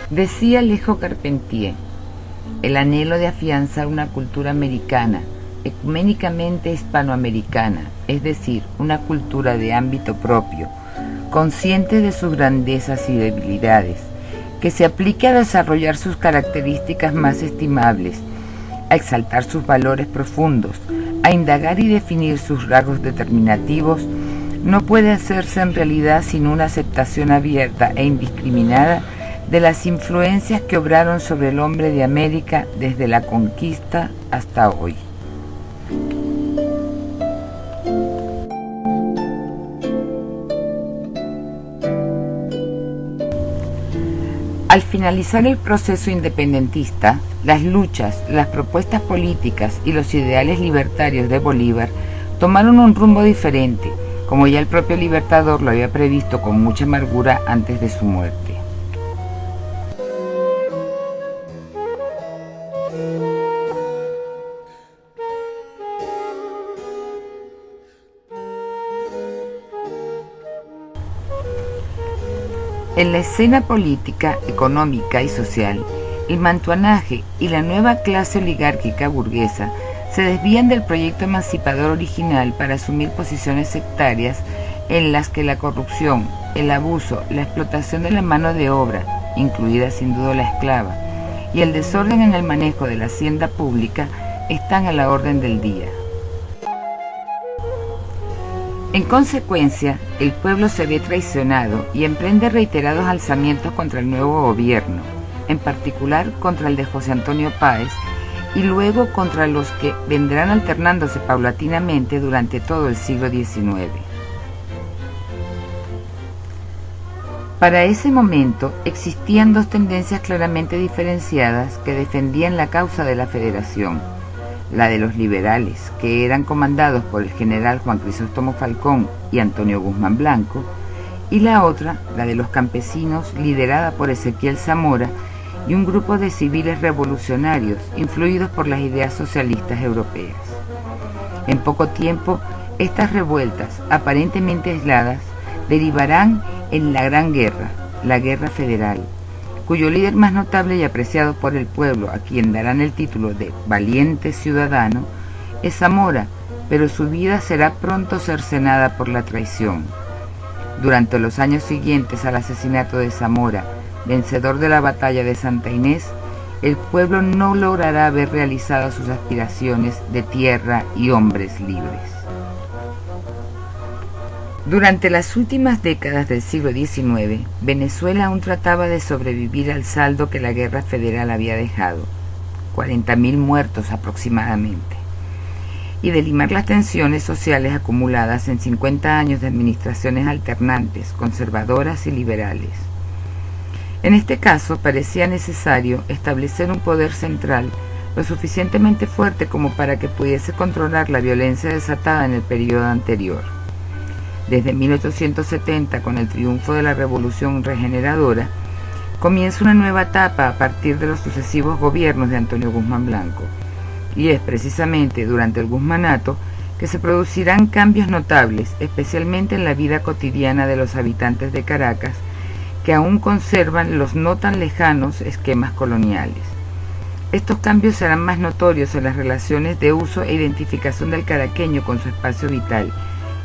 Decía Alejo Carpentier: el anhelo de afianzar una cultura americana, ecuménicamente hispanoamericana, es decir, una cultura de ámbito propio, consciente de sus grandezas y debilidades, que se aplique a desarrollar sus características más estimables, a exaltar sus valores profundos, a indagar y definir sus rasgos determinativos, no puede hacerse en realidad sin una aceptación abierta e indiscriminada de las influencias que obraron sobre el hombre de América desde la conquista hasta hoy. Al finalizar el proceso independentista, las luchas, las propuestas políticas y los ideales libertarios de Bolívar tomaron un rumbo diferente, como ya el propio Libertador lo había previsto con mucha amargura antes de su muerte. En la escena política, económica y social, el mantuanaje y la nueva clase oligárquica burguesa se desvían del proyecto emancipador original para asumir posiciones sectarias en las que la corrupción, el abuso, la explotación de la mano de obra, incluida sin duda la esclava, y el desorden en el manejo de la hacienda pública están a la orden del día. En consecuencia, el pueblo se ve traicionado y emprende reiterados alzamientos contra el nuevo gobierno, en particular contra el de José Antonio Páez, y luego contra los que vendrán alternándose paulatinamente durante todo el siglo XIX. Para ese momento existían dos tendencias claramente diferenciadas que defendían la causa de la Federación: la de los liberales, que eran comandados por el general Juan Crisóstomo Falcón y Antonio Guzmán Blanco, y la otra, la de los campesinos, liderada por Ezequiel Zamora y un grupo de civiles revolucionarios influidos por las ideas socialistas europeas. En poco tiempo, estas revueltas, aparentemente aisladas, derivarán en la Gran Guerra, la Guerra Federal, cuyo líder más notable y apreciado por el pueblo, a quien darán el título de valiente ciudadano, es Zamora, pero su vida será pronto cercenada por la traición. Durante los años siguientes al asesinato de Zamora, vencedor de la batalla de Santa Inés, el pueblo no logrará ver realizadas sus aspiraciones de tierra y hombres libres. Durante las últimas décadas del siglo XIX, Venezuela aún trataba de sobrevivir al saldo que la guerra federal había dejado, 40.000 muertos aproximadamente, y de limar las tensiones sociales acumuladas en 50 años de administraciones alternantes, conservadoras y liberales. En este caso, parecía necesario establecer un poder central lo suficientemente fuerte como para que pudiese controlar la violencia desatada en el periodo anterior. Desde 1870, con el triunfo de la Revolución Regeneradora, comienza una nueva etapa a partir de los sucesivos gobiernos de Antonio Guzmán Blanco, y es precisamente durante el guzmanato que se producirán cambios notables, especialmente en la vida cotidiana de los habitantes de Caracas, que aún conservan los no tan lejanos esquemas coloniales. Estos cambios serán más notorios en las relaciones de uso e identificación del caraqueño con su espacio vital,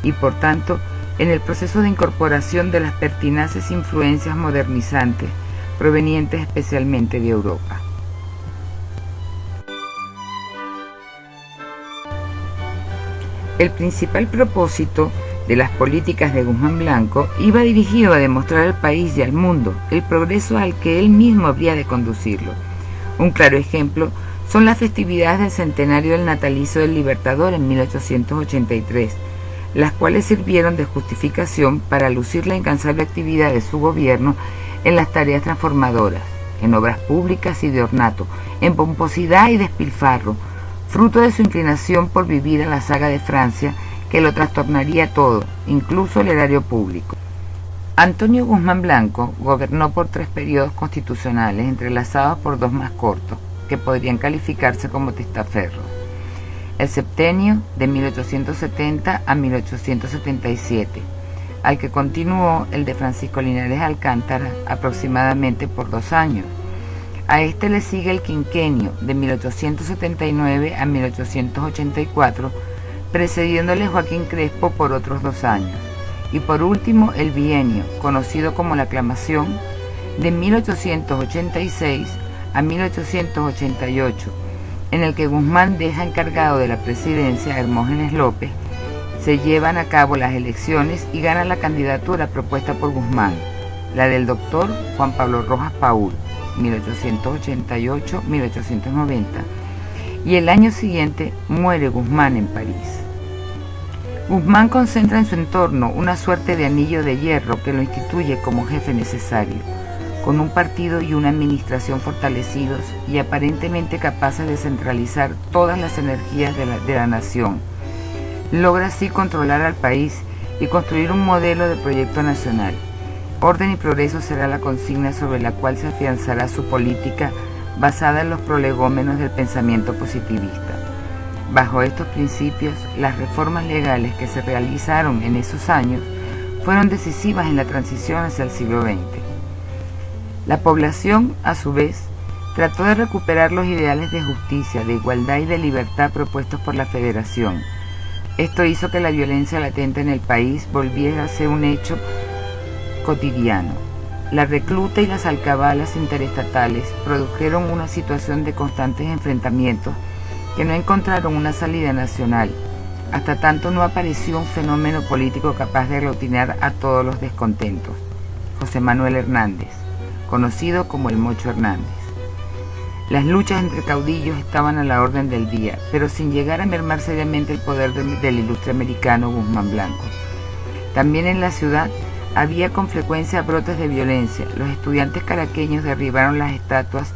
y por tanto, en el proceso de incorporación de las pertinaces influencias modernizantes provenientes especialmente de Europa. El principal propósito de las políticas de Guzmán Blanco iba dirigido a demostrar al país y al mundo el progreso al que él mismo habría de conducirlo. Un claro ejemplo son las festividades del centenario del natalicio del Libertador en 1883, las cuales sirvieron de justificación para lucir la incansable actividad de su gobierno en las tareas transformadoras, en obras públicas y de ornato, en pomposidad y despilfarro, fruto de su inclinación por vivir a la saga de Francia, que lo trastornaría todo, incluso el erario público. Antonio Guzmán Blanco gobernó por 3 periodos constitucionales entrelazados por 2 más cortos, que podrían calificarse como testaferros: el septenio de 1870 a 1877, al que continuó el de Francisco Linares Alcántara aproximadamente por 2 años. A este le sigue el quinquenio de 1879 a 1884, precediéndole Joaquín Crespo por otros 2 años. Y por último el bienio, conocido como la Aclamación, de 1886 a 1888, en el que Guzmán deja encargado de la presidencia a Hermógenes López. Se llevan a cabo las elecciones y gana la candidatura propuesta por Guzmán, la del doctor Juan Pablo Rojas Paul, 1888-1890, y el año siguiente muere Guzmán en París. Guzmán concentra en su entorno una suerte de anillo de hierro que lo instituye como jefe necesario, con un partido y una administración fortalecidos y aparentemente capaces de centralizar todas las energías de la nación. Logra así controlar al país y construir un modelo de proyecto nacional. Orden y progreso será la consigna sobre la cual se afianzará su política basada en los prolegómenos del pensamiento positivista. Bajo estos principios, las reformas legales que se realizaron en esos años fueron decisivas en la transición hacia el siglo XX. La población, a su vez, trató de recuperar los ideales de justicia, de igualdad y de libertad propuestos por la Federación. Esto hizo que la violencia latente en el país volviera a ser un hecho cotidiano. La recluta y las alcabalas interestatales produjeron una situación de constantes enfrentamientos que no encontraron una salida nacional, hasta tanto no apareció un fenómeno político capaz de aglutinar a todos los descontentos. José Manuel Hernández, conocido como el Mocho Hernández. Las luchas entre caudillos estaban a la orden del día, pero sin llegar a mermar seriamente el poder del ilustre americano Guzmán Blanco. También en la ciudad había con frecuencia brotes de violencia. Los estudiantes caraqueños derribaron las estatuas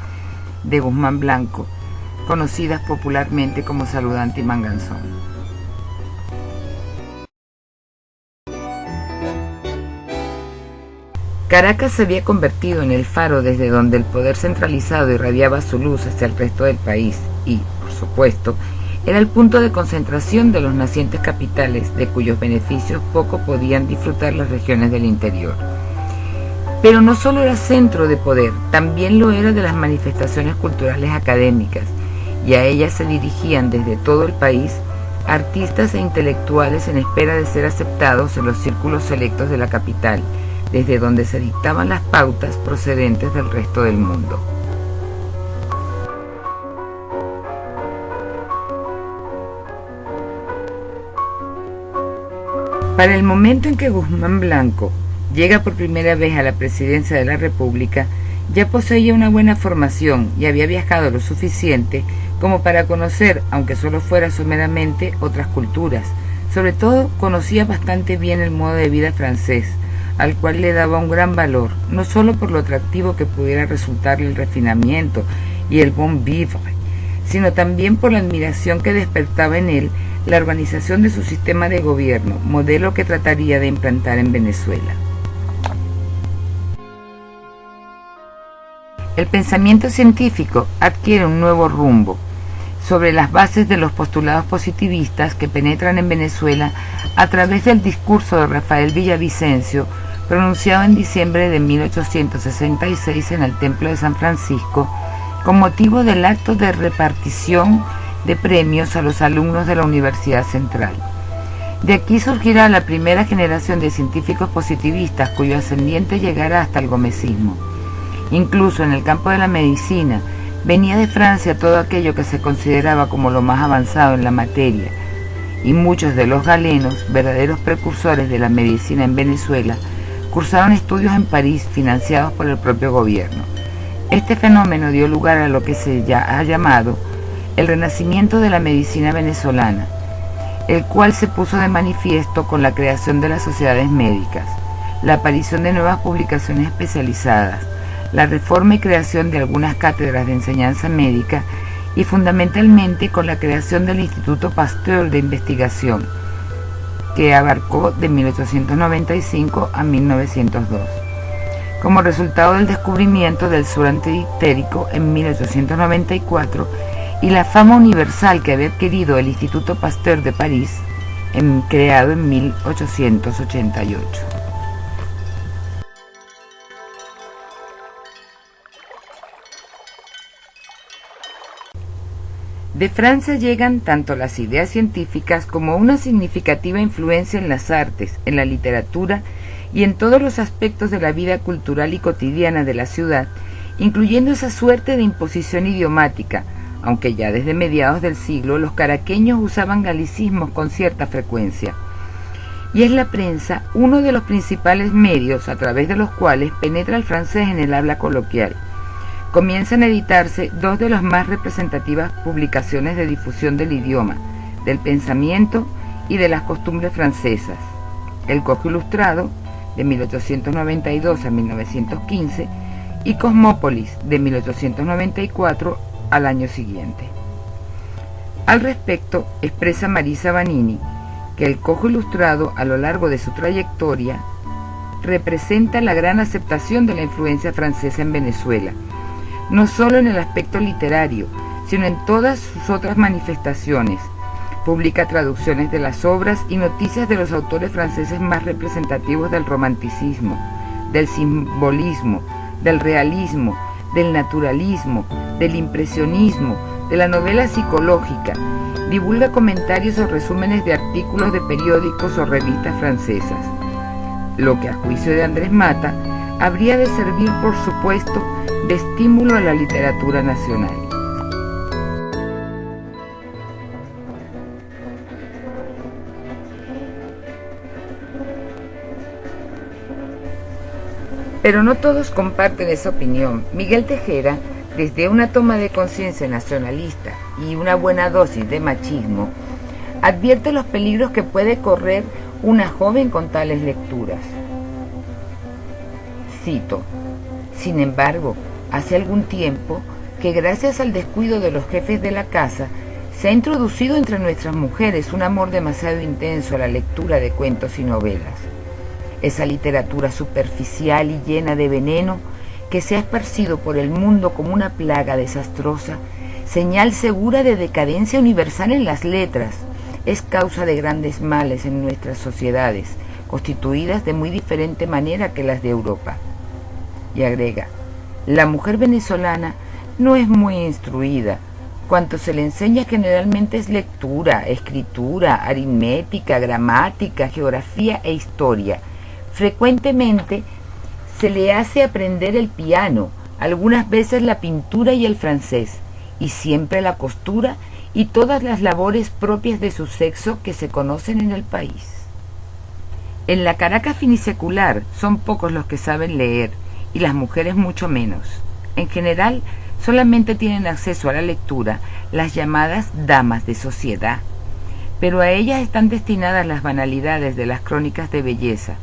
de Guzmán Blanco, conocidas popularmente como Saludante y Manganzón. Caracas se había convertido en el faro desde donde el poder centralizado irradiaba su luz hacia el resto del país y, por supuesto, era el punto de concentración de los nacientes capitales de cuyos beneficios poco podían disfrutar las regiones del interior. Pero no solo era centro de poder, también lo era de las manifestaciones culturales académicas, y a ellas se dirigían desde todo el país artistas e intelectuales en espera de ser aceptados en los círculos selectos de la capital, desde donde se dictaban las pautas procedentes del resto del mundo. Para el momento en que Guzmán Blanco llega por primera vez a la presidencia de la República, ya poseía una buena formación y había viajado lo suficiente como para conocer, aunque solo fuera someramente, otras culturas. Sobre todo, conocía bastante bien el modo de vida francés, al cual le daba un gran valor, no solo por lo atractivo que pudiera resultarle el refinamiento y el bon vivre, sino también por la admiración que despertaba en él la organización de su sistema de gobierno, modelo que trataría de implantar en Venezuela. El pensamiento científico adquiere un nuevo rumbo sobre las bases de los postulados positivistas que penetran en Venezuela a través del discurso de Rafael Villavicencio, pronunciado en diciembre de 1866 en el Templo de San Francisco, con motivo del acto de repartición de premios a los alumnos de la Universidad Central. De aquí surgirá la primera generación de científicos positivistas cuyo ascendiente llegará hasta el gomecismo. Incluso en el campo de la medicina, venía de Francia todo aquello que se consideraba como lo más avanzado en la materia, y muchos de los galenos, verdaderos precursores de la medicina en Venezuela, cursaron estudios en París financiados por el propio gobierno. Este fenómeno dio lugar a lo que se ha llamado el renacimiento de la medicina venezolana, el cual se puso de manifiesto con la creación de las sociedades médicas, la aparición de nuevas publicaciones especializadas, la reforma y creación de algunas cátedras de enseñanza médica y fundamentalmente con la creación del Instituto Pasteur de Investigación, que abarcó de 1895 a 1902. Como resultado del descubrimiento del suero antidifterico en 1894 y la fama universal que había adquirido el Instituto Pasteur de París, creado en 1888. De Francia llegan tanto las ideas científicas como una significativa influencia en las artes, en la literatura y en todos los aspectos de la vida cultural y cotidiana de la ciudad, incluyendo esa suerte de imposición idiomática, aunque ya desde mediados del siglo los caraqueños usaban galicismos con cierta frecuencia. Y es la prensa uno de los principales medios a través de los cuales penetra el francés en el habla coloquial. Comienzan a editarse dos de las más representativas publicaciones de difusión del idioma, del pensamiento y de las costumbres francesas: El Cojo Ilustrado, de 1892 a 1915, y Cosmópolis, de 1894 al año siguiente. Al respecto, expresa Marisa Vanini que El Cojo Ilustrado, a lo largo de su trayectoria, representa la gran aceptación de la influencia francesa en Venezuela, no solo en el aspecto literario, sino en todas sus otras manifestaciones. Publica traducciones de las obras y noticias de los autores franceses más representativos del romanticismo, del simbolismo, del realismo, del naturalismo, del impresionismo, de la novela psicológica. Divulga comentarios o resúmenes de artículos de periódicos o revistas francesas, lo que a juicio de Andrés Mata habría de servir, por supuesto, de estímulo a la literatura nacional. Pero no todos comparten esa opinión. Miguel Tejera, desde una toma de conciencia nacionalista y una buena dosis de machismo, advierte los peligros que puede correr una joven con tales lecturas. Cito: sin embargo, hace algún tiempo que gracias al descuido de los jefes de la casa, se ha introducido entre nuestras mujeres un amor demasiado intenso a la lectura de cuentos y novelas. Esa literatura superficial y llena de veneno que se ha esparcido por el mundo como una plaga desastrosa, señal segura de decadencia universal en las letras, es causa de grandes males en nuestras sociedades, constituidas de muy diferente manera que las de Europa. Y agrega: la mujer venezolana no es muy instruida. Cuanto se le enseña generalmente es lectura, escritura, aritmética, gramática, geografía e historia. Frecuentemente se le hace aprender el piano, algunas veces la pintura y el francés, y siempre la costura y todas las labores propias de su sexo que se conocen en el país. En la Caracas finisecular son pocos los que saben leer, y las mujeres mucho menos. En general, solamente tienen acceso a la lectura las llamadas damas de sociedad, pero a ellas están destinadas las banalidades de las crónicas de belleza,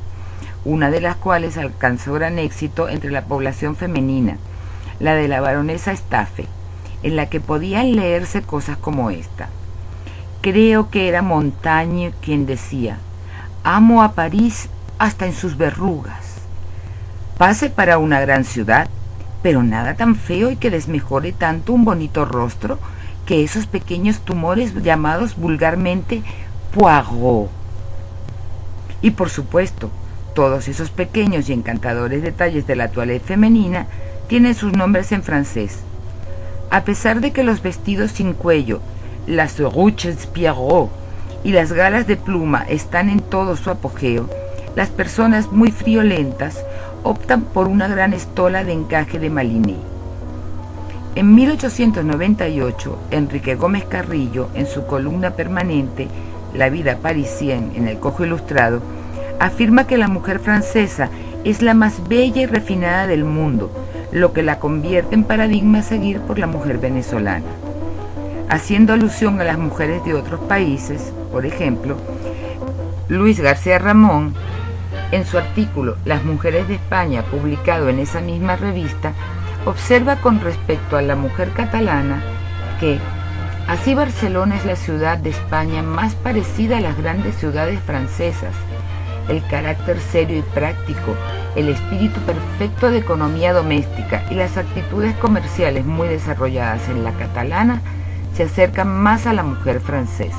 una de las cuales alcanzó gran éxito entre la población femenina, la de la baronesa Staffe, en la que podían leerse cosas como esta. Creo que era Montaigne quien decía: amo a París hasta en sus verrugas. Pase para una gran ciudad, pero nada tan feo y que desmejore tanto un bonito rostro que esos pequeños tumores llamados vulgarmente poireaux. Y por supuesto, todos esos pequeños y encantadores detalles de la toilette femenina tienen sus nombres en francés. A pesar de que los vestidos sin cuello, las ruches Pierrot y las galas de pluma están en todo su apogeo, las personas muy friolentas optan por una gran estola de encaje de Maliné. En 1898, Enrique Gómez Carrillo, en su columna permanente La vida parisienne en El Cojo Ilustrado, afirma que la mujer francesa es la más bella y refinada del mundo, lo que la convierte en paradigma a seguir por la mujer venezolana. Haciendo alusión a las mujeres de otros países, por ejemplo, Luis García Ramón, en su artículo Las mujeres de España, publicado en esa misma revista, observa con respecto a la mujer catalana que así Barcelona es la ciudad de España más parecida a las grandes ciudades francesas. El carácter serio y práctico, el espíritu perfecto de economía doméstica y las actitudes comerciales muy desarrolladas en la catalana se acercan más a la mujer francesa.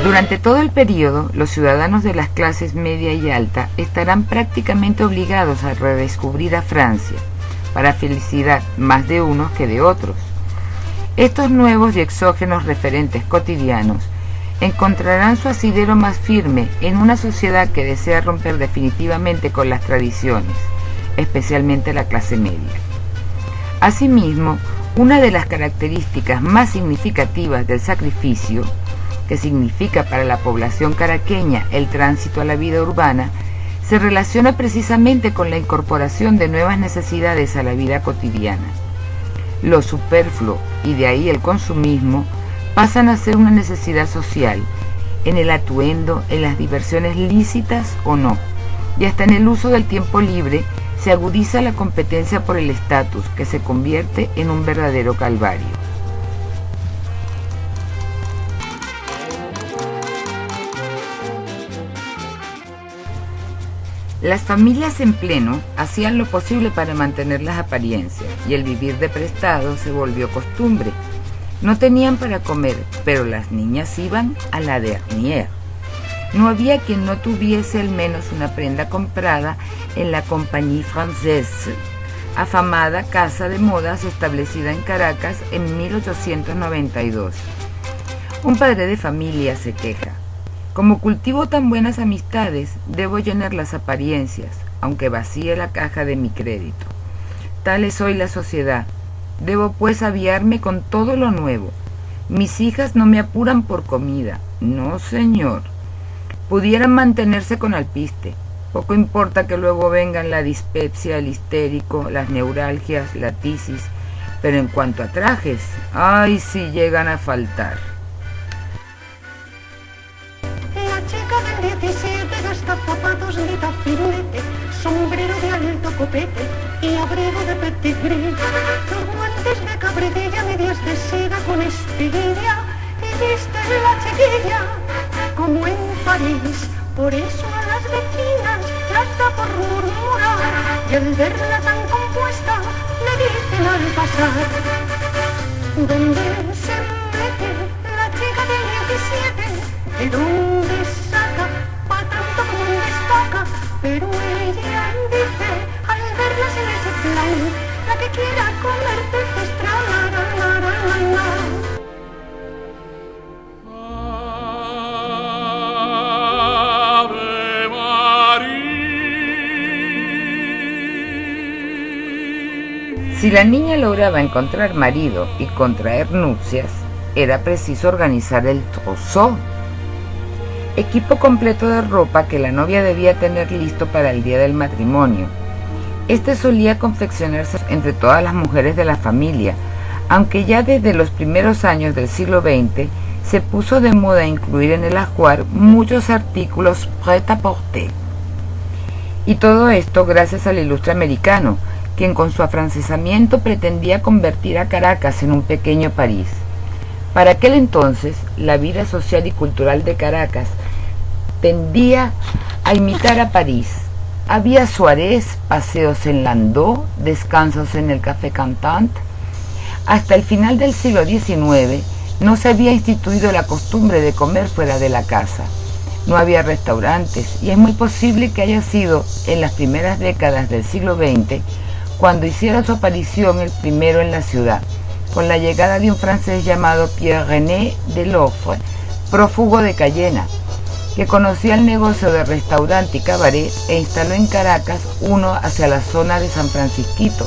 Durante todo el periodo, los ciudadanos de las clases media y alta estarán prácticamente obligados a redescubrir a Francia, para felicidad más de unos que de otros. Estos nuevos y exógenos referentes cotidianos encontrarán su asidero más firme en una sociedad que desea romper definitivamente con las tradiciones, especialmente la clase media. Asimismo, una de las características más significativas del sacrificio, que significa para la población caraqueña el tránsito a la vida urbana, se relaciona precisamente con la incorporación de nuevas necesidades a la vida cotidiana. Lo superfluo, y de ahí el consumismo, pasan a ser una necesidad social, en el atuendo, en las diversiones lícitas o no, y hasta en el uso del tiempo libre se agudiza la competencia por el estatus, que se convierte en un verdadero calvario. Las familias en pleno hacían lo posible para mantener las apariencias, y el vivir de prestado se volvió costumbre. No tenían para comer, pero las niñas iban a la dernière. No había quien no tuviese al menos una prenda comprada en la Compagnie Française, afamada casa de modas establecida en Caracas en 1892. Un padre de familia se queja: como cultivo tan buenas amistades, debo llenar las apariencias, aunque vacíe la caja de mi crédito. Tal es hoy la sociedad. Debo pues aviarme con todo lo nuevo. Mis hijas no me apuran por comida. No, señor. Pudieran mantenerse con alpiste. Poco importa que luego vengan la dispepsia, el histérico, las neuralgias, la tisis. Pero en cuanto a trajes, ¡ay, si llegan a faltar! La chica del 17 gasta zapatos de tapirulete, sombrero de alto copete y abrigo de petit gris, los guantes de cabredilla, medias de seda con espiguilla, y viste la chiquilla como en París. Por eso a las vecinas las da por murmurar, y al verla tan compuesta le dicen al pasar: ¿dónde se mete la chica del 17? ¿De dónde saca pa' tanto como destaca? Pero ella dice, al verlas en ese plan, la que quiera comer peces Ave María. Si la niña lograba encontrar marido y contraer nupcias, era preciso organizar el trousseau, equipo completo de ropa que la novia debía tener listo para el día del matrimonio. Este solía confeccionarse entre todas las mujeres de la familia, aunque ya desde los primeros años del siglo XX se puso de moda incluir en el ajuar muchos artículos prêt-à-porter. Y todo esto gracias al ilustre americano, quien con su afrancesamiento pretendía convertir a Caracas en un pequeño París. Para aquel entonces, la vida social y cultural de Caracas tendía a imitar a París. Había soirées, paseos en landau, descansos en el Café Cantant. Hasta el final del siglo XIX no se había instituido la costumbre de comer fuera de la casa. No había restaurantes, y es muy posible que haya sido en las primeras décadas del siglo XX cuando hiciera su aparición el primero en la ciudad, con la llegada de un francés llamado Pierre-René Deloffre, prófugo de Cayena, que conocía el negocio de restaurante y cabaret e instaló en Caracas uno hacia la zona de San Francisquito,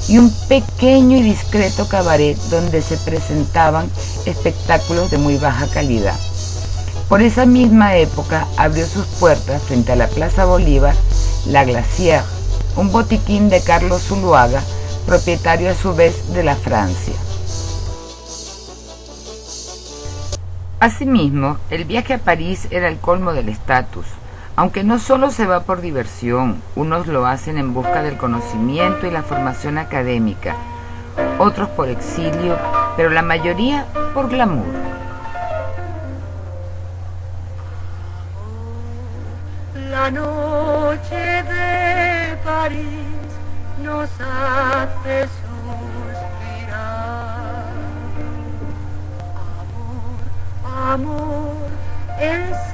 y un pequeño y discreto cabaret donde se presentaban espectáculos de muy baja calidad. Por esa misma época abrió sus puertas frente a la Plaza Bolívar La Glacière, un botiquín de Carlos Zuluaga, propietario a su vez de la Francia. Asimismo, el viaje a París era el colmo del estatus, aunque no solo se va por diversión, unos lo hacen en busca del conocimiento y la formación académica, otros por exilio, pero la mayoría por glamour. La noche de París nos hace suspirar. Amor, amor,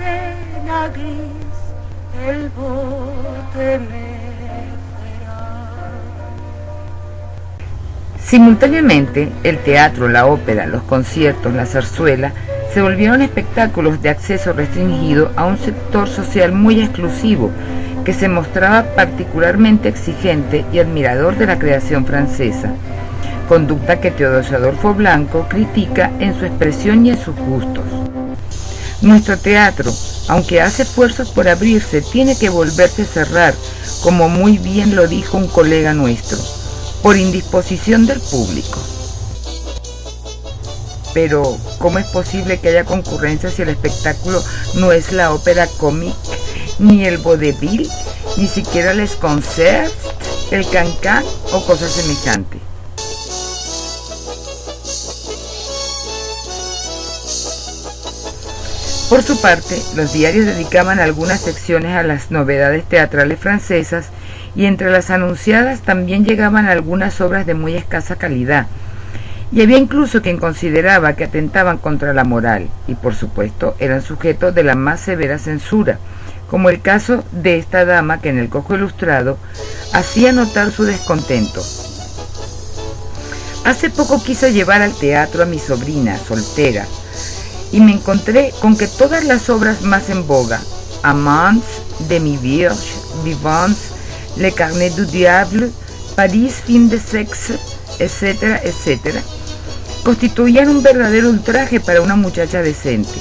cena gris, el bote mecerá. Simultáneamente, el teatro, la ópera, los conciertos, la zarzuela se volvieron espectáculos de acceso restringido a un sector social muy exclusivo que se mostraba particularmente exigente y admirador de la creación francesa, conducta que Teodosio Adolfo Blanco critica en su expresión y en sus gustos. Nuestro teatro, aunque hace esfuerzos por abrirse, tiene que volverse a cerrar, como muy bien lo dijo un colega nuestro, por indisposición del público. Pero, ¿cómo es posible que haya concurrencia si el espectáculo no es la ópera cómic, ni el vaudeville, ni siquiera les concerts, el cancan o cosas semejantes? Por su parte, los diarios dedicaban algunas secciones a las novedades teatrales francesas y entre las anunciadas también llegaban algunas obras de muy escasa calidad. Y había incluso quien consideraba que atentaban contra la moral y, por supuesto, eran sujetos de la más severa censura, como el caso de esta dama que en el Cojo Ilustrado hacía notar su descontento. Hace poco quise llevar al teatro a mi sobrina, soltera, y me encontré con que todas las obras más en boga, Amants, Demi-Vierge, Vivants, Le Carnet du Diable, París, Fin de Sexe, etcétera, etcétera, constituían un verdadero ultraje para una muchacha decente.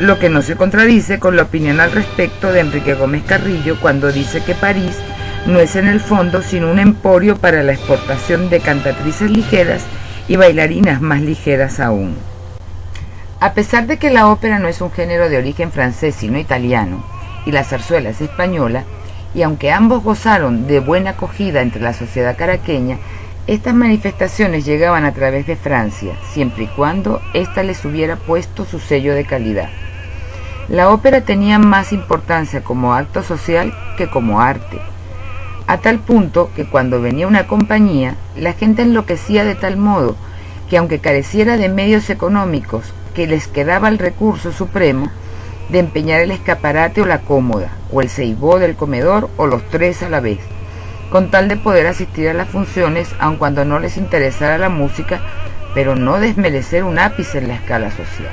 Lo que no se contradice con la opinión al respecto de Enrique Gómez Carrillo cuando dice que París no es en el fondo sino un emporio para la exportación de cantatrices ligeras y bailarinas más ligeras aún. A pesar de que la ópera no es un género de origen francés sino italiano, y la zarzuela es española, y aunque ambos gozaron de buena acogida entre la sociedad caraqueña, estas manifestaciones llegaban a través de Francia, siempre y cuando ésta les hubiera puesto su sello de calidad. La ópera tenía más importancia como acto social que como arte, a tal punto que cuando venía una compañía, la gente enloquecía de tal modo que aunque careciera de medios económicos, que les quedaba el recurso supremo de empeñar el escaparate o la cómoda, o el ceibó del comedor, o los tres a la vez, con tal de poder asistir a las funciones, aun cuando no les interesara la música, pero no desmerecer un ápice en la escala social.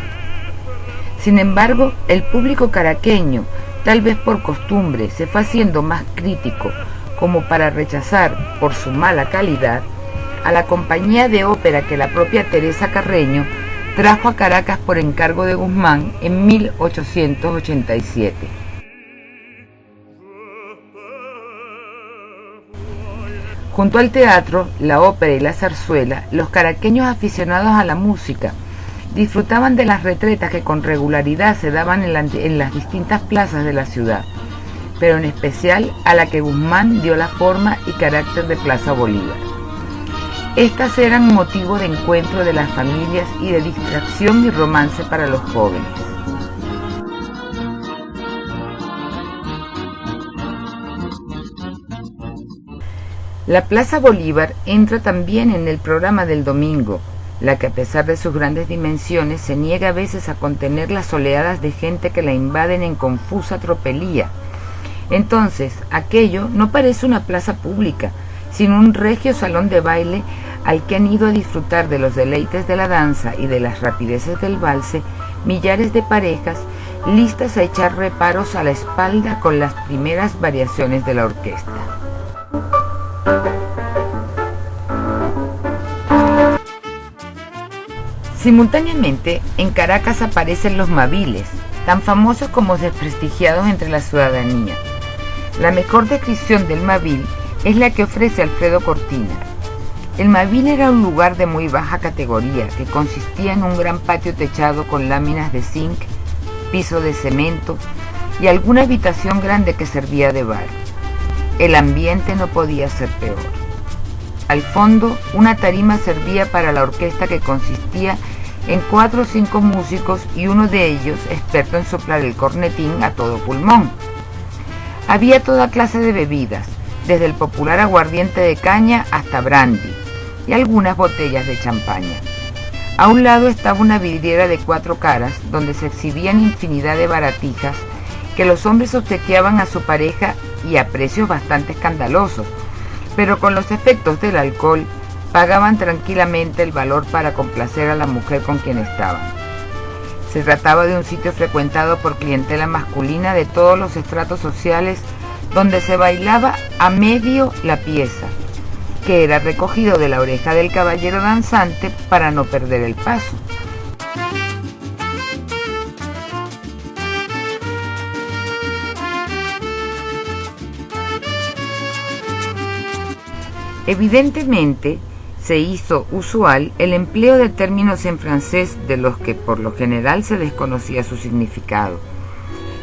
Sin embargo, el público caraqueño, tal vez por costumbre, se fue haciendo más crítico, como para rechazar, por su mala calidad, a la compañía de ópera que la propia Teresa Carreño trajo a Caracas por encargo de Guzmán en 1887. Junto al teatro, la ópera y la zarzuela, los caraqueños aficionados a la música disfrutaban de las retretas que con regularidad se daban en las distintas plazas de la ciudad, pero en especial a la que Guzmán dio la forma y carácter de Plaza Bolívar. Estas eran motivo de encuentro de las familias y de distracción y romance para los jóvenes. La Plaza Bolívar entra también en el programa del domingo, la que a pesar de sus grandes dimensiones se niega a veces a contener las oleadas de gente que la invaden en confusa tropelía. Entonces, aquello no parece una plaza pública, sino un regio salón de baile al que han ido a disfrutar de los deleites de la danza y de las rapideces del valse millares de parejas listas a echar reparos a la espalda con las primeras variaciones de la orquesta. Simultáneamente, en Caracas aparecen los maviles, tan famosos como desprestigiados entre la ciudadanía. La mejor descripción del mavil es la que ofrece Alfredo Cortina. El mavil era un lugar de muy baja categoría que consistía en un gran patio techado con láminas de zinc, piso de cemento y alguna habitación grande que servía de bar. El ambiente no podía ser peor. Al fondo, una tarima servía para la orquesta que consistía en 4 o 5 músicos y uno de ellos experto en soplar el cornetín a todo pulmón. Había toda clase de bebidas, desde el popular aguardiente de caña hasta brandy y algunas botellas de champaña. A un lado estaba una vidriera de 4 caras, donde se exhibían infinidad de baratijas que los hombres obsequiaban a su pareja y a precios bastante escandalosos, pero con los efectos del alcohol pagaban tranquilamente el valor para complacer a la mujer con quien estaban. Se trataba de un sitio frecuentado por clientela masculina de todos los estratos sociales, donde se bailaba a medio la pieza, que era recogido de la oreja del caballero danzante para no perder el paso. Evidentemente, se hizo usual el empleo de términos en francés de los que por lo general se desconocía su significado.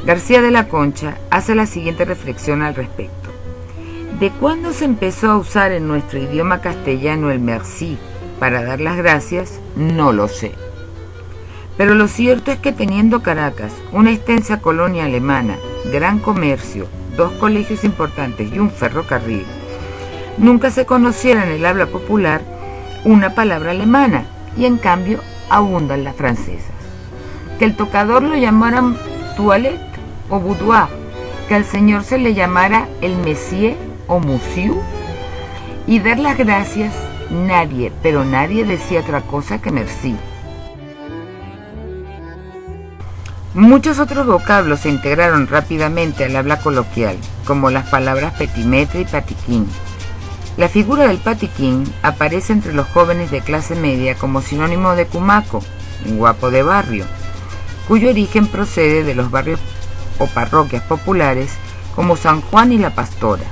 García de la Concha hace la siguiente reflexión al respecto. ¿De cuándo se empezó a usar en nuestro idioma castellano el merci para dar las gracias? No lo sé. Pero lo cierto es que teniendo Caracas una extensa colonia alemana, gran comercio, 2 colegios importantes y un ferrocarril, nunca se conociera en el habla popular una palabra alemana, y en cambio abundan las francesas. Que el tocador lo llamaran toilette o boudoir, que al señor se le llamara el monsieur o monsieur, y dar las gracias, nadie, pero nadie decía otra cosa que merci. Muchos otros vocablos se integraron rápidamente al habla coloquial, como las palabras petimetre y patiquín. La figura del patiquín aparece entre los jóvenes de clase media como sinónimo de cumaco, un guapo de barrio, cuyo origen procede de los barrios o parroquias populares como San Juan y La Pastora.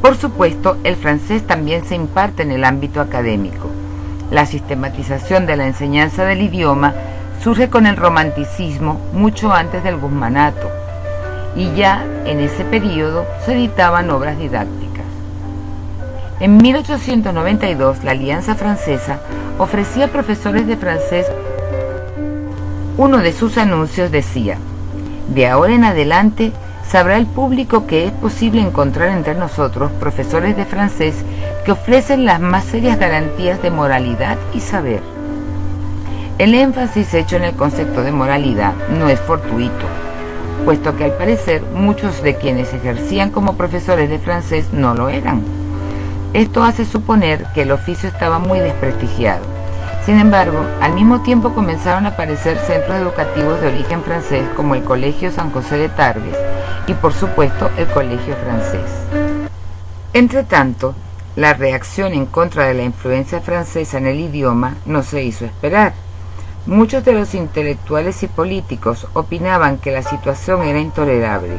Por supuesto, el francés también se imparte en el ámbito académico. La sistematización de la enseñanza del idioma surge con el romanticismo mucho antes del guzmanato, y ya en ese periodo se editaban obras didácticas. En 1892, la Alianza Francesa ofrecía profesores de francés. Uno de sus anuncios decía: de ahora en adelante sabrá el público que es posible encontrar entre nosotros profesores de francés que ofrecen las más serias garantías de moralidad y saber. El énfasis hecho en el concepto de moralidad no es fortuito, puesto que al parecer muchos de quienes ejercían como profesores de francés no lo eran. Esto hace suponer que el oficio estaba muy desprestigiado. Sin embargo, al mismo tiempo comenzaron a aparecer centros educativos de origen francés como el Colegio San José de Tarbes y, por supuesto, el Colegio Francés. Entretanto, la reacción en contra de la influencia francesa en el idioma no se hizo esperar. Muchos de los intelectuales y políticos opinaban que la situación era intolerable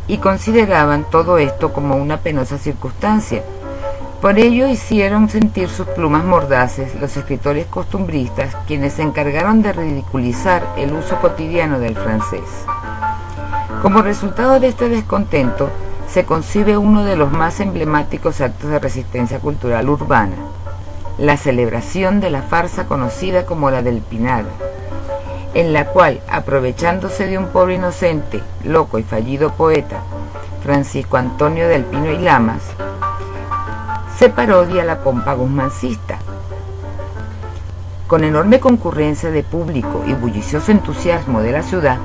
y consideraban todo esto como una penosa circunstancia. Por ello hicieron sentir sus plumas mordaces los escritores costumbristas, quienes se encargaron de ridiculizar el uso cotidiano del francés. Como resultado de este descontento, se concibe uno de los más emblemáticos actos de resistencia cultural urbana, la celebración de la farsa conocida como la del Pinar, en la cual, aprovechándose de un pobre inocente, loco y fallido poeta, Francisco Antonio del Pino y Lamas, se parodia la pompa guzmancista. Con enorme concurrencia de público y bullicioso entusiasmo de la ciudad,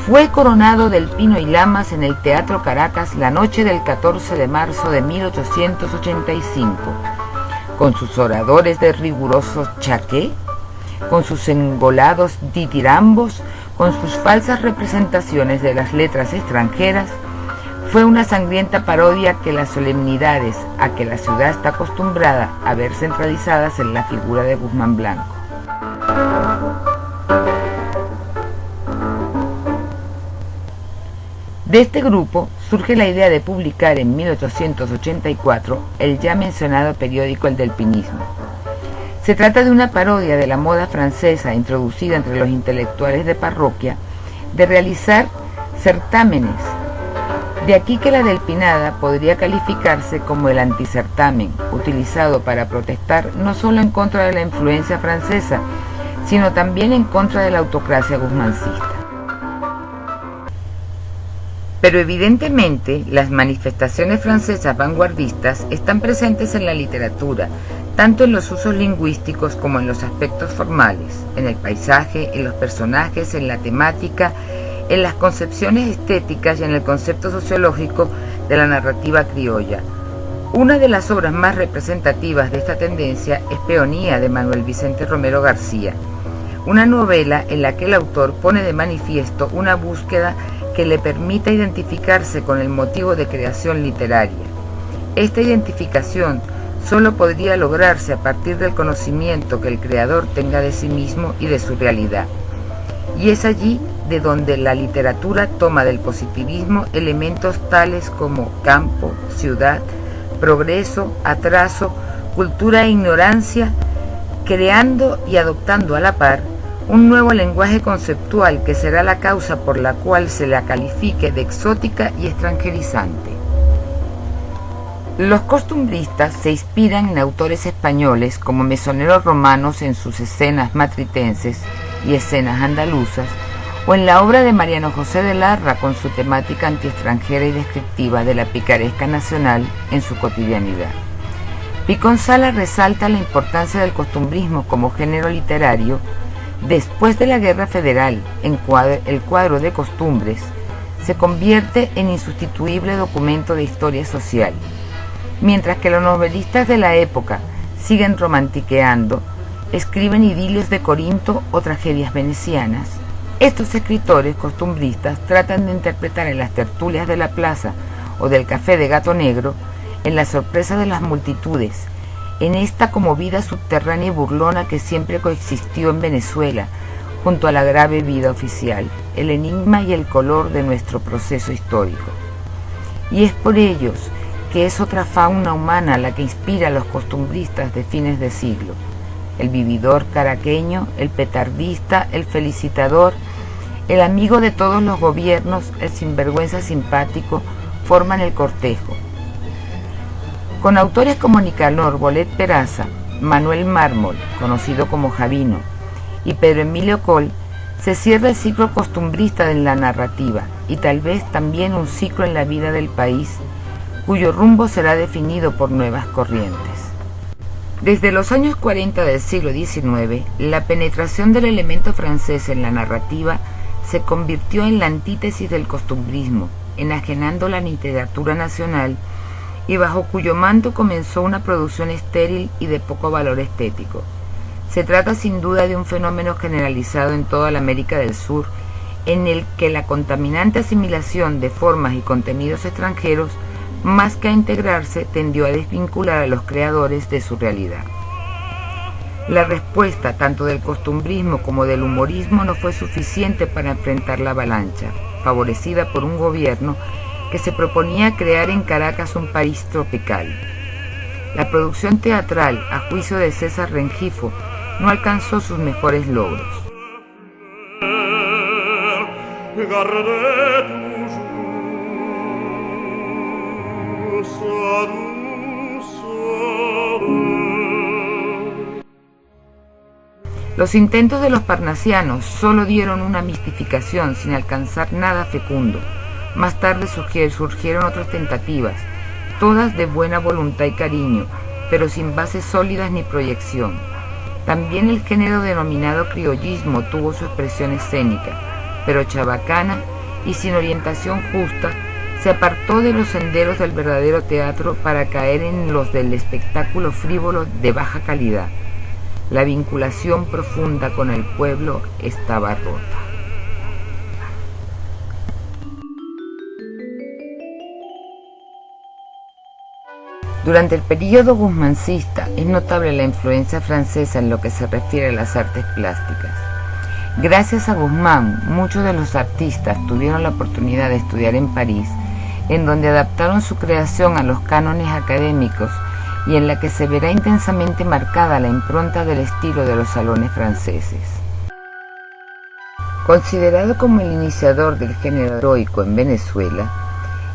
fue coronado del Pino y Lamas en el Teatro Caracas la noche del 14 de marzo de 1885, con sus oradores de riguroso chaqué, con sus engolados ditirambos, con sus falsas representaciones de las letras extranjeras. Fue una sangrienta parodia que las solemnidades a que la ciudad está acostumbrada a ver centralizadas en la figura de Guzmán Blanco. De este grupo surge la idea de publicar en 1884 el ya mencionado periódico El del Pinismo. Se trata de una parodia de la moda francesa introducida entre los intelectuales de parroquia de realizar certámenes De aquí que la del Pinada podría calificarse como el anticertamen, utilizado para protestar no solo en contra de la influencia francesa, sino también en contra de la autocracia guzmancista. Pero evidentemente las manifestaciones francesas vanguardistas están presentes en la literatura, tanto en los usos lingüísticos como en los aspectos formales, en el paisaje, en los personajes, en la temática, en las concepciones estéticas y en el concepto sociológico de la narrativa criolla. Una de las obras más representativas de esta tendencia es Peonía, de Manuel Vicente Romero García, una novela en la que el autor pone de manifiesto una búsqueda que le permita identificarse con el motivo de creación literaria. Esta identificación solo podría lograrse a partir del conocimiento que el creador tenga de sí mismo y de su realidad. Y es allí de donde la literatura toma del positivismo elementos tales como campo, ciudad, progreso, atraso, cultura e ignorancia, creando y adoptando a la par un nuevo lenguaje conceptual que será la causa por la cual se la califique de exótica y extranjerizante. Los costumbristas se inspiran en autores españoles como mesoneros romanos en sus escenas matritenses y escenas andaluzas, o en la obra de Mariano José de Larra con su temática antiextranjera y descriptiva de la picaresca nacional en su cotidianidad. Picón Sala resalta la importancia del costumbrismo como género literario. Después de la Guerra Federal, el cuadro de costumbres se convierte en insustituible documento de historia social. Mientras que los novelistas de la época siguen romantiqueando, escriben idilios de Corinto o tragedias venecianas, estos escritores costumbristas tratan de interpretar en las tertulias de la plaza o del café de Gato Negro, en la sorpresa de las multitudes, en esta como vida subterránea y burlona que siempre coexistió en Venezuela, junto a la grave vida oficial, el enigma y el color de nuestro proceso histórico. Y es por ellos que es otra fauna humana la que inspira a los costumbristas de fines de siglo: el vividor caraqueño, el petardista, el felicitador, el amigo de todos los gobiernos, el sinvergüenza simpático, forman el cortejo. Con autores como Nicanor Bolet Peraza, Manuel Mármol, conocido como Javino, y Pedro Emilio Coll, se cierra el ciclo costumbrista de la narrativa y tal vez también un ciclo en la vida del país, cuyo rumbo será definido por nuevas corrientes. Desde los años 40 del siglo XIX, la penetración del elemento francés en la narrativa se convirtió en la antítesis del costumbrismo, enajenando la literatura nacional y bajo cuyo manto comenzó una producción estéril y de poco valor estético. Se trata sin duda de un fenómeno generalizado en toda la América del Sur, en el que la contaminante asimilación de formas y contenidos extranjeros, más que a integrarse, tendió a desvincular a los creadores de su realidad. La respuesta tanto del costumbrismo como del humorismo no fue suficiente para enfrentar la avalancha, favorecida por un gobierno que se proponía crear en Caracas un país tropical. La producción teatral, a juicio de César Rengifo, no alcanzó sus mejores logros. Los intentos de los parnasianos solo dieron una mistificación sin alcanzar nada fecundo. Más tarde surgieron otras tentativas, todas de buena voluntad y cariño, pero sin bases sólidas ni proyección. También el género denominado criollismo tuvo su expresión escénica, pero chabacana y sin orientación justa, se apartó de los senderos del verdadero teatro para caer en los del espectáculo frívolo de baja calidad. La vinculación profunda con el pueblo estaba rota. Durante el período guzmancista es notable la influencia francesa en lo que se refiere a las artes plásticas. Gracias a Guzmán, muchos de los artistas tuvieron la oportunidad de estudiar en París, en donde adaptaron su creación a los cánones académicos y en la que se verá intensamente marcada la impronta del estilo de los salones franceses. Considerado como el iniciador del género heroico en Venezuela,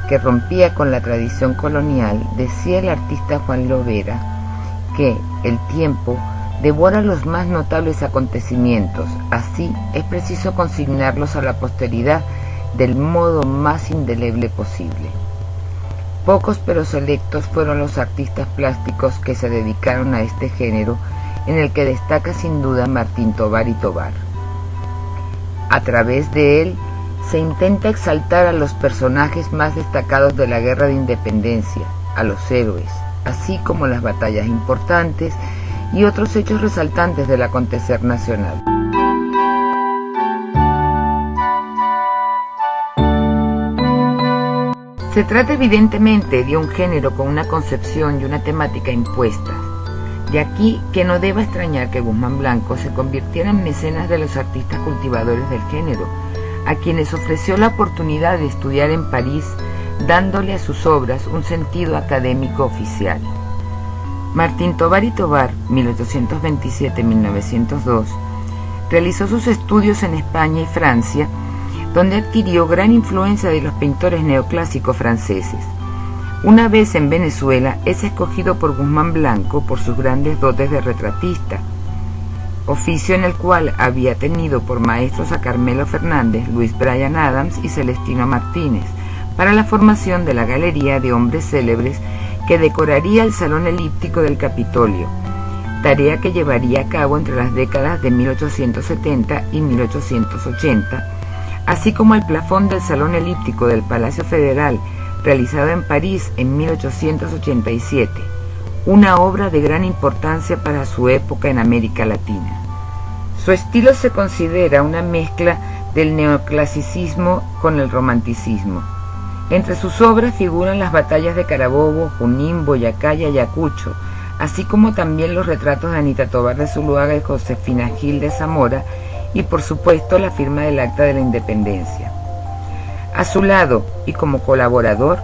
que rompía con la tradición colonial, decía el artista Juan Lovera que el tiempo devora los más notables acontecimientos, así es preciso consignarlos a la posteridad del modo más indeleble posible. Pocos pero selectos fueron los artistas plásticos que se dedicaron a este género, en el que destaca sin duda Martín Tovar y Tovar. A través de él se intenta exaltar a los personajes más destacados de la Guerra de Independencia, a los héroes, así como las batallas importantes y otros hechos resaltantes del acontecer nacional. Se trata evidentemente de un género con una concepción y una temática impuestas. De aquí que no deba extrañar que Guzmán Blanco se convirtiera en mecenas de los artistas cultivadores del género, a quienes ofreció la oportunidad de estudiar en París, dándole a sus obras un sentido académico oficial. Martín Tovar y Tovar, 1827-1902, realizó sus estudios en España y Francia, donde adquirió gran influencia de los pintores neoclásicos franceses. Una vez en Venezuela, es escogido por Guzmán Blanco por sus grandes dotes de retratista, oficio en el cual había tenido por maestros a Carmelo Fernández, Luis Bryan Adams y Celestino Martínez, para la formación de la galería de hombres célebres que decoraría el Salón Elíptico del Capitolio, tarea que llevaría a cabo entre las décadas de 1870 y 1880, así como el plafón del Salón Elíptico del Palacio Federal, realizado en París en 1887, una obra de gran importancia para su época en América Latina. Su estilo se considera una mezcla del neoclasicismo con el romanticismo. Entre sus obras figuran las batallas de Carabobo, Junín, Boyacá y Ayacucho, así como también los retratos de Anita Tovar de Zuluaga y Josefina Gil de Zamora, y por supuesto la firma del Acta de la Independencia. A su lado y como colaborador,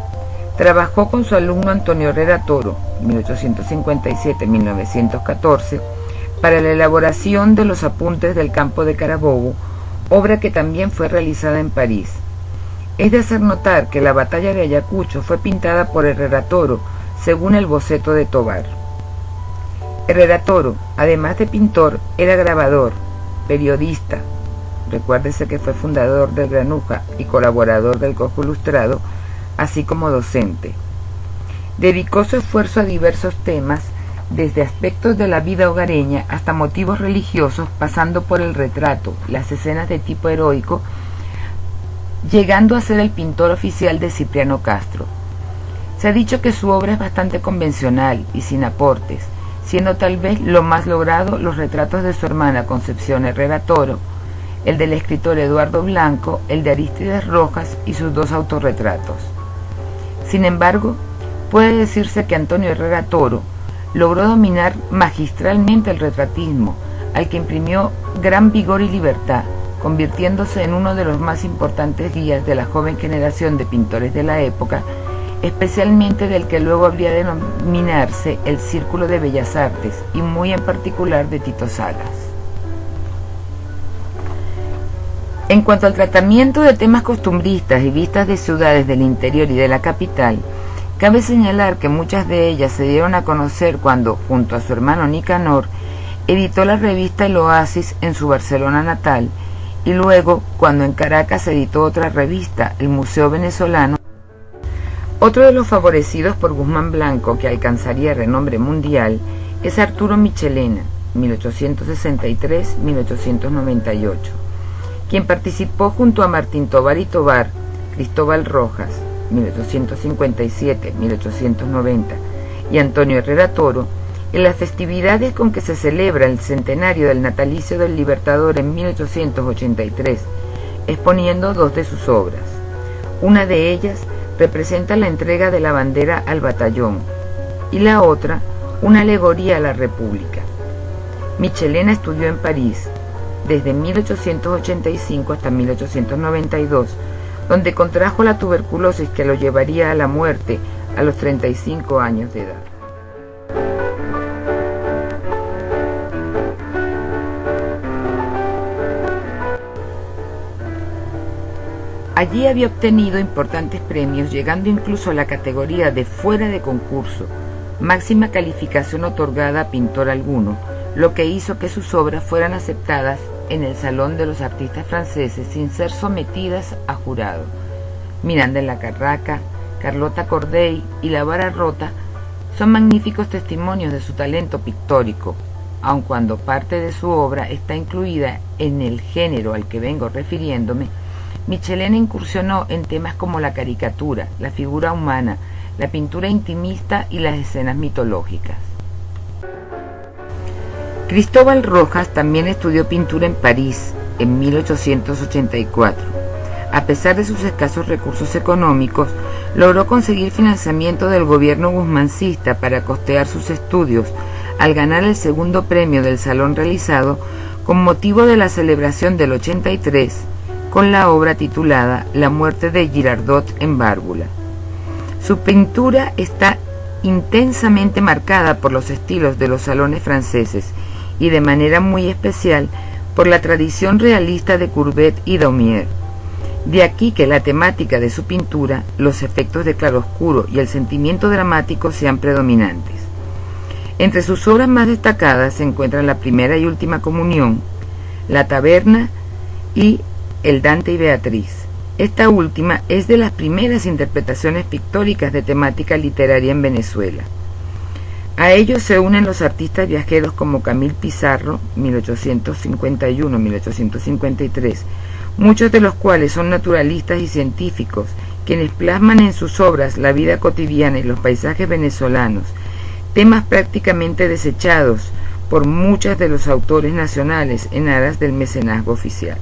trabajó con su alumno Antonio Herrera Toro, 1857-1914, para la elaboración de los apuntes del campo de Carabobo, obra que también fue realizada en París. Es de hacer notar que la batalla de Ayacucho fue pintada por Herrera Toro, según el boceto de Tovar. Herrera Toro, además de pintor, era grabador, periodista, recuérdese que fue fundador del Granuja y colaborador del Cojo Ilustrado, así como docente. Dedicó su esfuerzo a diversos temas, desde aspectos de la vida hogareña hasta motivos religiosos, pasando por el retrato, las escenas de tipo heroico, llegando a ser el pintor oficial de Cipriano Castro. Se ha dicho que su obra es bastante convencional y sin aportes, siendo tal vez lo más logrado los retratos de su hermana Concepción Herrera Toro, el del escritor Eduardo Blanco, el de Arístides Rojas y sus dos autorretratos. Sin embargo, puede decirse que Antonio Herrera Toro logró dominar magistralmente el retratismo, al que imprimió gran vigor y libertad, convirtiéndose en uno de los más importantes guías de la joven generación de pintores de la época, especialmente del que luego habría de denominarse el Círculo de Bellas Artes, y muy en particular de Tito Salas. En cuanto al tratamiento de temas costumbristas y vistas de ciudades del interior y de la capital, cabe señalar que muchas de ellas se dieron a conocer cuando, junto a su hermano Nicanor, editó la revista El Oasis en su Barcelona natal, y luego, cuando en Caracas editó otra revista, el Museo Venezolano. Otro de los favorecidos por Guzmán Blanco, que alcanzaría renombre mundial, es Arturo Michelena, 1863-1898, quien participó junto a Martín Tovar y Tovar, Cristóbal Rojas, 1857-1890, y Antonio Herrera Toro, en las festividades con que se celebra el centenario del natalicio del Libertador en 1883, exponiendo dos de sus obras. Una de ellas representa la entrega de la bandera al batallón, y la otra, una alegoría a la República. Michelena estudió en París, desde 1885 hasta 1892, donde contrajo la tuberculosis que lo llevaría a la muerte a los 35 años de edad. Allí había obtenido importantes premios, llegando incluso a la categoría de fuera de concurso, máxima calificación otorgada a pintor alguno, lo que hizo que sus obras fueran aceptadas en el Salón de los Artistas Franceses sin ser sometidas a jurado. Miranda en la Carraca, Carlota Corday y La Vara Rota son magníficos testimonios de su talento pictórico, aun cuando parte de su obra está incluida en el género al que vengo refiriéndome. Michelena incursionó en temas como la caricatura, la figura humana, la pintura intimista y las escenas mitológicas. Cristóbal Rojas también estudió pintura en París en 1884. A pesar de sus escasos recursos económicos, logró conseguir financiamiento del gobierno guzmancista para costear sus estudios, al ganar el segundo premio del salón realizado con motivo de la celebración del 83, con la obra titulada La muerte de Girardot en Bárbula. Su pintura está intensamente marcada por los estilos de los salones franceses y de manera muy especial por la tradición realista de Courbet y Daumier. De aquí que la temática de su pintura, los efectos de claroscuro y el sentimiento dramático sean predominantes. Entre sus obras más destacadas se encuentran La Primera y Última Comunión, La Taberna y El Dante y Beatriz. Esta última es de las primeras interpretaciones pictóricas de temática literaria en Venezuela. A ellos se unen los artistas viajeros como Camille Pissarro, 1851-1853, muchos de los cuales son naturalistas y científicos, quienes plasman en sus obras la vida cotidiana y los paisajes venezolanos, temas prácticamente desechados por muchos de los autores nacionales en aras del mecenazgo oficial.